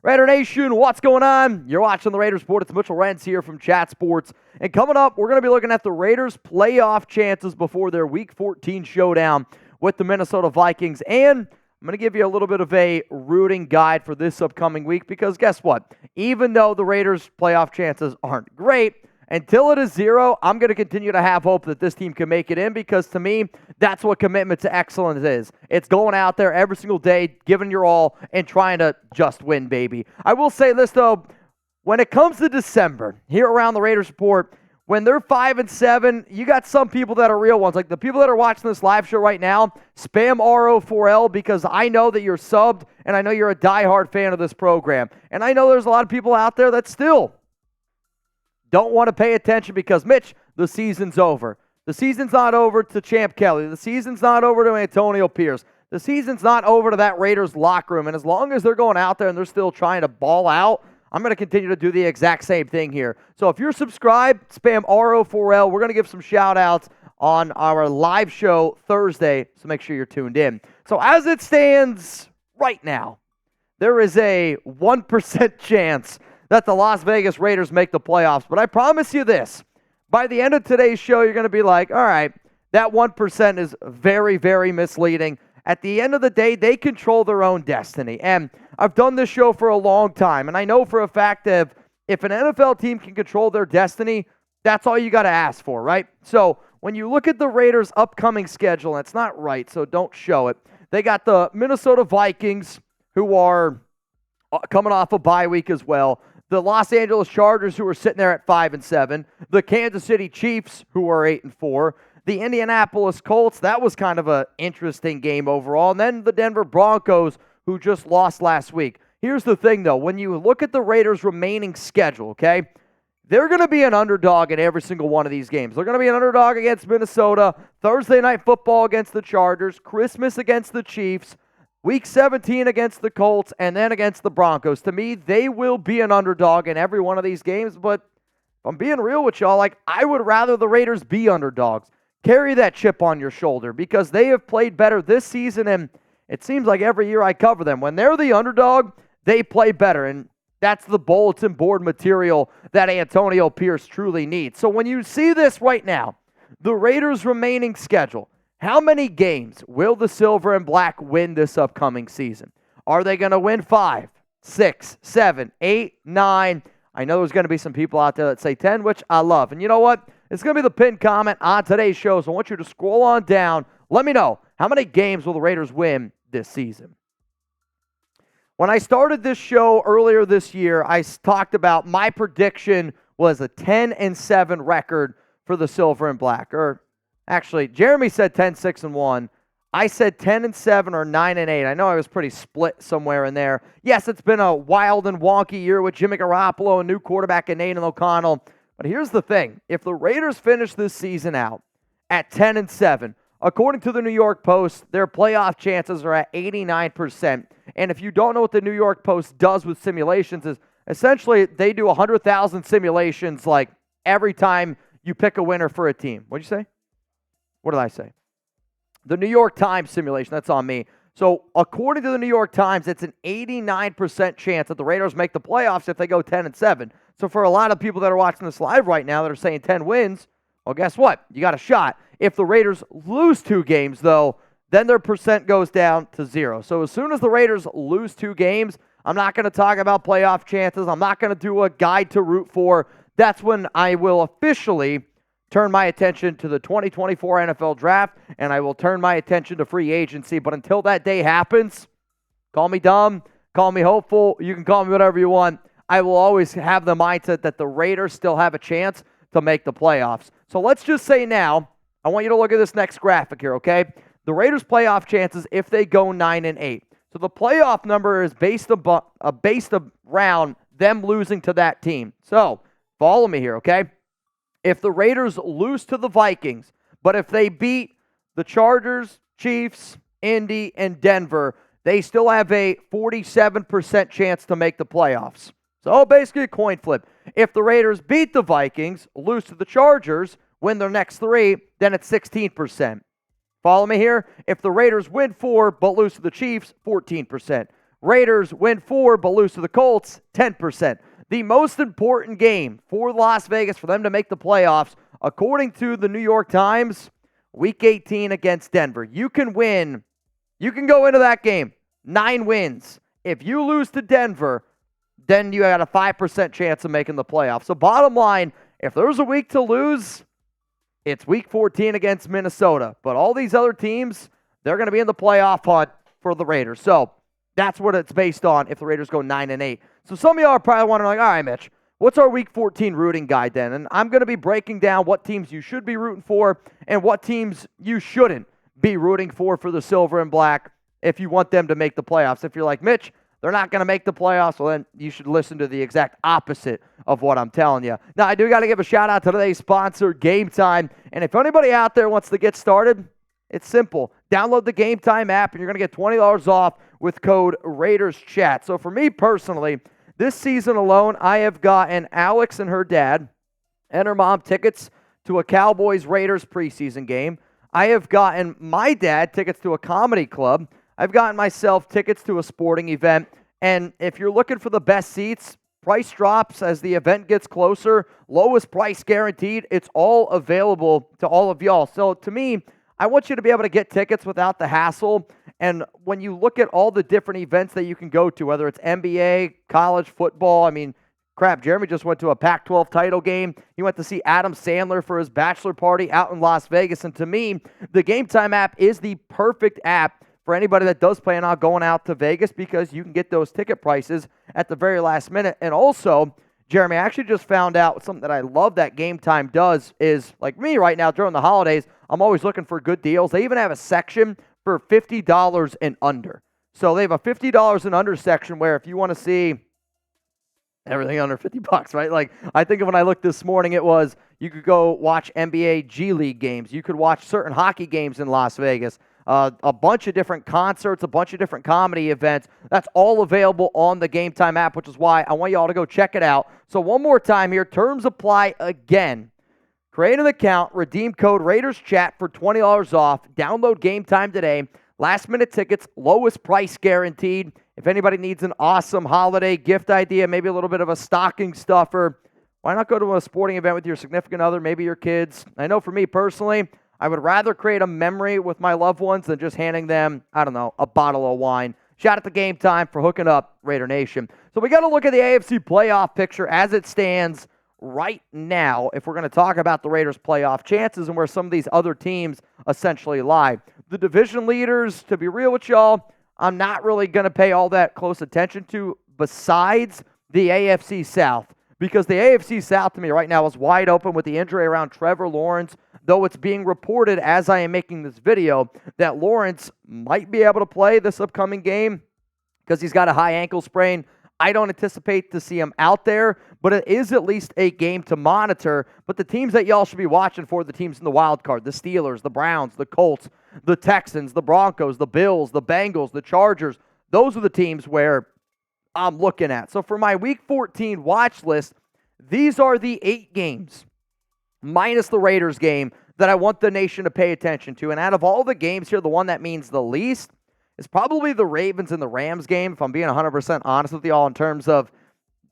Raider Nation, what's going on? You're watching the Raiders Report. It's Mitchell Renz here from Chat Sports. And coming up, we're going to be looking at the Raiders' playoff chances before their Week 14 showdown with the Minnesota Vikings. And I'm going to give you a little bit of a rooting guide for this upcoming week because guess what? Even though the Raiders' playoff chances aren't great, until it is 0, I'm going to continue to have hope that this team can make it in because to me, that's what commitment to excellence is. It's going out there every single day, giving your all, and trying to just win, baby. I will say this, though. When it comes to December, here around the Raiders Report, when they're 5-7, you got some people that are real ones. Like the people that are watching this live show right now, spam RO4L because I know that you're subbed, and I know you're a diehard fan of this program. And I know there's a lot of people out there that still don't want to pay attention because, Mitch, the season's over. The season's not over to Champ Kelly. The season's not over to Antonio Pierce. The season's not over to that Raiders locker room. And as long as they're going out there and they're still trying to ball out, I'm going to continue to do the exact same thing here. So if you're subscribed, spam RO4L. We're going to give some shout-outs on our live show Thursday, so make sure you're tuned in. So as it stands right now, there is a 1% chance that the Las Vegas Raiders make the playoffs. But I promise you this, by the end of today's show, you're going to be like, all right, that 1% is very, very misleading. At the end of the day, they control their own destiny. And I've done this show for a long time, and I know for a fact that if an NFL team can control their destiny, that's all you got to ask for, right? So when you look at the Raiders' upcoming schedule, and it's not right, so don't show it. They got the Minnesota Vikings, who are coming off a bye week as well. The Los Angeles Chargers, who are sitting there at 5-7. The Kansas City Chiefs, who are 8-4. The Indianapolis Colts, that was kind of an interesting game overall. And then the Denver Broncos, who just lost last week. Here's the thing, though. When you look at the Raiders' remaining schedule, okay, they're going to be an underdog in every single one of these games. They're going to be an underdog against Minnesota, Thursday Night Football against the Chargers, Christmas against the Chiefs, Week 17 against the Colts, and then against the Broncos. To me, they will be an underdog in every one of these games, but if I'm being real with y'all, I would rather the Raiders be underdogs. Carry that chip on your shoulder because they have played better this season, and it seems like every year I cover them. When they're the underdog, they play better, and that's the bulletin board material that Antonio Pierce truly needs. So when you see this right now, the Raiders' remaining schedule, how many games will the Silver and Black win this upcoming season? Are they going to win 5, 6, 7, 8, 9? I know there's going to be some people out there that say 10, which I love. And you know what? It's going to be the pinned comment on today's show, so I want you to scroll on down. Let me know, how many games will the Raiders win this season? When I started this show earlier this year, I talked about my prediction was a 10-7 record for the Silver and Black. Or actually, Jeremy said 10-6-1. I said 10-7 or 9-8. I know I was pretty split somewhere in there. Yes, it's been a wild and wonky year with Jimmy Garoppolo, a new quarterback in Nathan O'Connell. But here's the thing. If the Raiders finish this season out at 10-7, according to the New York Post, their playoff chances are at 89%. And if you don't know what the New York Post does with simulations, is essentially they do 100,000 simulations like every time you pick a winner for a team. What'd you say? What did I say? The New York Times simulation, that's on me. So according to the New York Times, it's an 89% chance that the Raiders make the playoffs if they go 10-7. So for a lot of people that are watching this live right now that are saying 10 wins, well, guess what? You got a shot. If the Raiders lose 2 games, though, then their percent goes down to 0. So as soon as the Raiders lose 2 games, I'm not going to talk about playoff chances. I'm not going to do a guide to root for. That's when I will officially turn my attention to the 2024 NFL Draft, and I will turn my attention to free agency. But until that day happens, call me dumb, call me hopeful, you can call me whatever you want. I will always have the mindset that the Raiders still have a chance to make the playoffs. So let's just say now, I want you to look at this next graphic here, okay? The Raiders' playoff chances if they go 9-8. So the playoff number is based around them losing to that team. So follow me here, okay? If the Raiders lose to the Vikings, but if they beat the Chargers, Chiefs, Indy, and Denver, they still have a 47% chance to make the playoffs. So basically a coin flip. If the Raiders beat the Vikings, lose to the Chargers, win their next 3, then it's 16%. Follow me here? If the Raiders win 4 but lose to the Chiefs, 14%. Raiders win 4 but lose to the Colts, 10%. The most important game for Las Vegas for them to make the playoffs, according to the New York Times, Week 18 against Denver. You can win. You can go into that game 9 wins. If you lose to Denver, then you got a 5% chance of making the playoffs. So bottom line, if there's a week to lose, it's Week 14 against Minnesota. But all these other teams, they're going to be in the playoff hunt for the Raiders. So that's what it's based on if the Raiders go 9-8. So some of y'all are probably wondering, like, all right, Mitch, what's our Week 14 rooting guide then? And I'm going to be breaking down what teams you should be rooting for and what teams you shouldn't be rooting for the silver and black if you want them to make the playoffs. If you're like, Mitch, they're not going to make the playoffs, well, then you should listen to the exact opposite of what I'm telling you. Now, I do got to give a shout-out to today's sponsor, Game Time. And if anybody out there wants to get started, it's simple. Download the Game Time app, and you're going to get $20 off with code RaidersChat. So for me personally, this season alone, I have gotten Alex and her dad and her mom tickets to a Cowboys-Raiders preseason game. I have gotten my dad tickets to a comedy club. I've gotten myself tickets to a sporting event, and if you're looking for the best seats, price drops as the event gets closer, lowest price guaranteed. It's all available to all of y'all. So to me, I want you to be able to get tickets without the hassle, and when you look at all the different events that you can go to, whether it's NBA, college football, I mean, crap, Jeremy just went to a Pac-12 title game. He went to see Adam Sandler for his bachelor party out in Las Vegas, and to me, the Game Time app is the perfect app for anybody that does plan on going out to Vegas because you can get those ticket prices at the very last minute. And also, Jeremy, I actually just found out something that I love that Game Time does is, like me right now during the holidays, I'm always looking for good deals. They even have a section for $50 and under. So they have a $50 and under section where if you want to see everything under $50, right? Like, I think of when I looked this morning, it was you could go watch NBA G League games. You could watch certain hockey games in Las Vegas. A bunch of different concerts, a bunch of different comedy events. That's all available on the Game Time app, which is why I want you all to go check it out. So one more time here, terms apply again. Create an account, redeem code RaidersChat for $20 off. Download Game Time today. Last minute tickets, lowest price guaranteed. If anybody needs an awesome holiday gift idea, maybe a little bit of a stocking stuffer, why not go to a sporting event with your significant other, maybe your kids? I know for me personally, I would rather create a memory with my loved ones than just handing them, I don't know, a bottle of wine. Shout out to Game Time for hooking up Raider Nation. So we got to look at the AFC playoff picture as it stands right now if we're going to talk about the Raiders' playoff chances and where some of these other teams essentially lie. The division leaders, to be real with y'all, I'm not really going to pay all that close attention to besides the AFC South, because the AFC South to me right now is wide open with the injury around Trevor Lawrence, though it's being reported as I am making this video that Lawrence might be able to play this upcoming game because he's got a high ankle sprain. I don't anticipate to see him out there, but it is at least a game to monitor. But the teams that y'all should be watching for, the teams in the wild card, the Steelers, the Browns, the Colts, the Texans, the Broncos, the Bills, the Bengals, the Chargers, those are the teams where I'm looking at. So for my Week 14 watch list, these are the 8 games, minus the Raiders game, that I want the nation to pay attention to. And out of all the games here, the one that means the least is probably the Ravens and the Rams game, if I'm being 100% honest with y'all, in terms of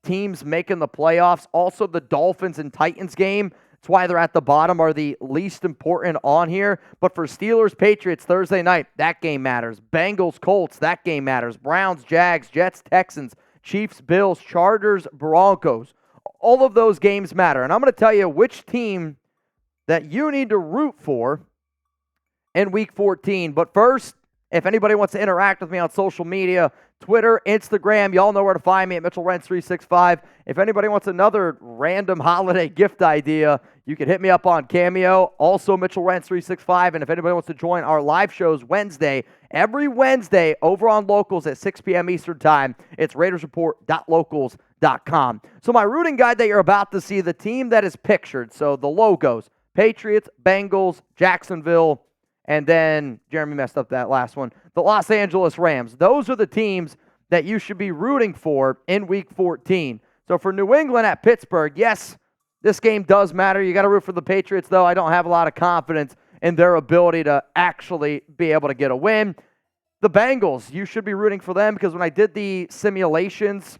teams making the playoffs. Also, the Dolphins and Titans game, that's why they're at the bottom, are the least important on here. But for Steelers, Patriots, Thursday night, that game matters. Bengals, Colts, that game matters. Browns, Jags, Jets, Texans, Chiefs, Bills, Chargers, Broncos. All of those games matter. And I'm going to tell you which team that you need to root for in Week 14. But first, if anybody wants to interact with me on social media, Twitter, Instagram, y'all know where to find me at Mitchell Renz 365. If anybody wants another random holiday gift idea, you can hit me up on Cameo, also Mitchell Renz 365. And if anybody wants to join our live shows every Wednesday over on Locals at 6 p.m. Eastern Time, it's RaidersReport.locals.com. So my rooting guide that you're about to see, the team that is pictured, so the logos, Patriots, Bengals, Jacksonville, and then Jeremy messed up that last one, the Los Angeles Rams. Those are the teams that you should be rooting for in Week 14. So for New England at Pittsburgh, yes, this game does matter. You got to root for the Patriots, though. I don't have a lot of confidence in their ability to actually be able to get a win. The Bengals, you should be rooting for them because when I did the simulations,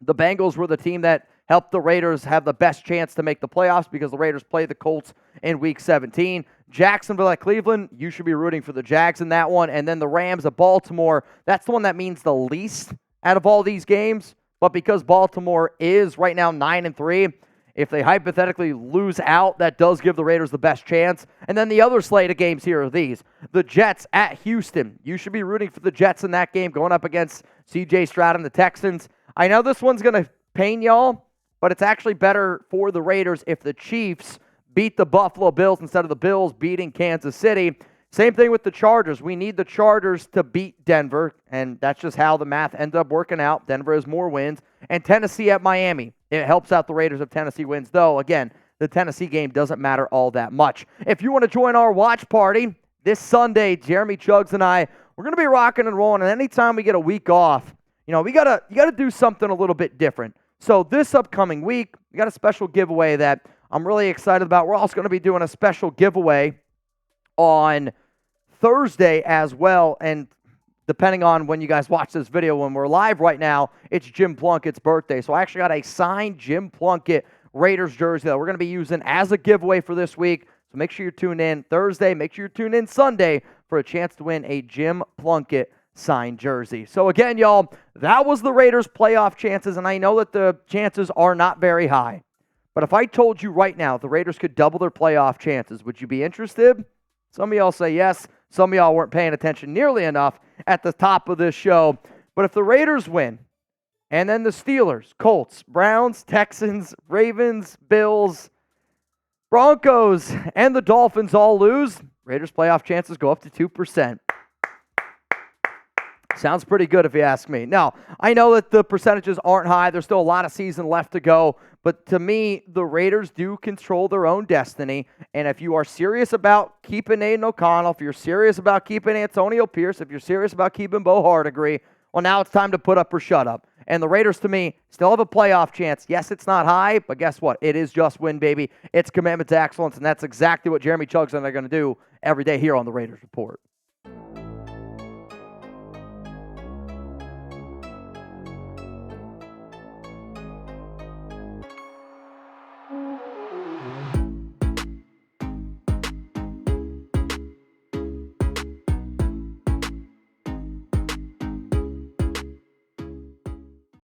the Bengals were the team that helped the Raiders have the best chance to make the playoffs because the Raiders play the Colts in Week 17. Jacksonville at Cleveland, you should be rooting for the Jags in that one. And then the Rams at Baltimore, that's the one that means the least out of all these games. But because Baltimore is right now 9-3, if they hypothetically lose out, that does give the Raiders the best chance. And then the other slate of games here are these. The Jets at Houston. You should be rooting for the Jets in that game going up against C.J. Stroud and the Texans. I know this one's going to pain y'all, but it's actually better for the Raiders if the Chiefs beat the Buffalo Bills instead of the Bills beating Kansas City. Same thing with the Chargers. We need the Chargers to beat Denver, and that's just how the math ends up working out. Denver has more wins. And Tennessee at Miami. It helps out the Raiders if Tennessee wins, though, again, the Tennessee game doesn't matter all that much. If you want to join our watch party this Sunday, Jeremy Chuggs and I, we're going to be rocking and rolling, and anytime we get a week off, you gotta do something a little bit different. So this upcoming week, we got a special giveaway that I'm really excited about. We're also going to be doing a special giveaway on Thursday as well. And depending on when you guys watch this video, when we're live right now, it's Jim Plunkett's birthday. So I actually got a signed Jim Plunkett Raiders jersey that we're going to be using as a giveaway for this week. So make sure you tune in Thursday. Make sure you tune in Sunday for a chance to win a Jim Plunkett signed jersey. So again, y'all, that was the Raiders' playoff chances, and I know that the chances are not very high. But if I told you right now the Raiders could double their playoff chances, would you be interested? Some of y'all say yes. Some of y'all weren't paying attention nearly enough at the top of this show. But if the Raiders win, and then the Steelers, Colts, Browns, Texans, Ravens, Bills, Broncos, and the Dolphins all lose, Raiders' playoff chances go up to 2%. Sounds pretty good if you ask me. Now, I know that the percentages aren't high. There's still a lot of season left to go. But to me, the Raiders do control their own destiny. And if you are serious about keeping Aiden O'Connell, if you're serious about keeping Antonio Pierce, if you're serious about keeping Bo Hardegree, well, now it's time to put up or shut up. And the Raiders, to me, still have a playoff chance. Yes, it's not high, but guess what? It is just win, baby. It's commitment to excellence, and that's exactly what Jeremy Chuggs and I are going to do every day here on the Raiders Report.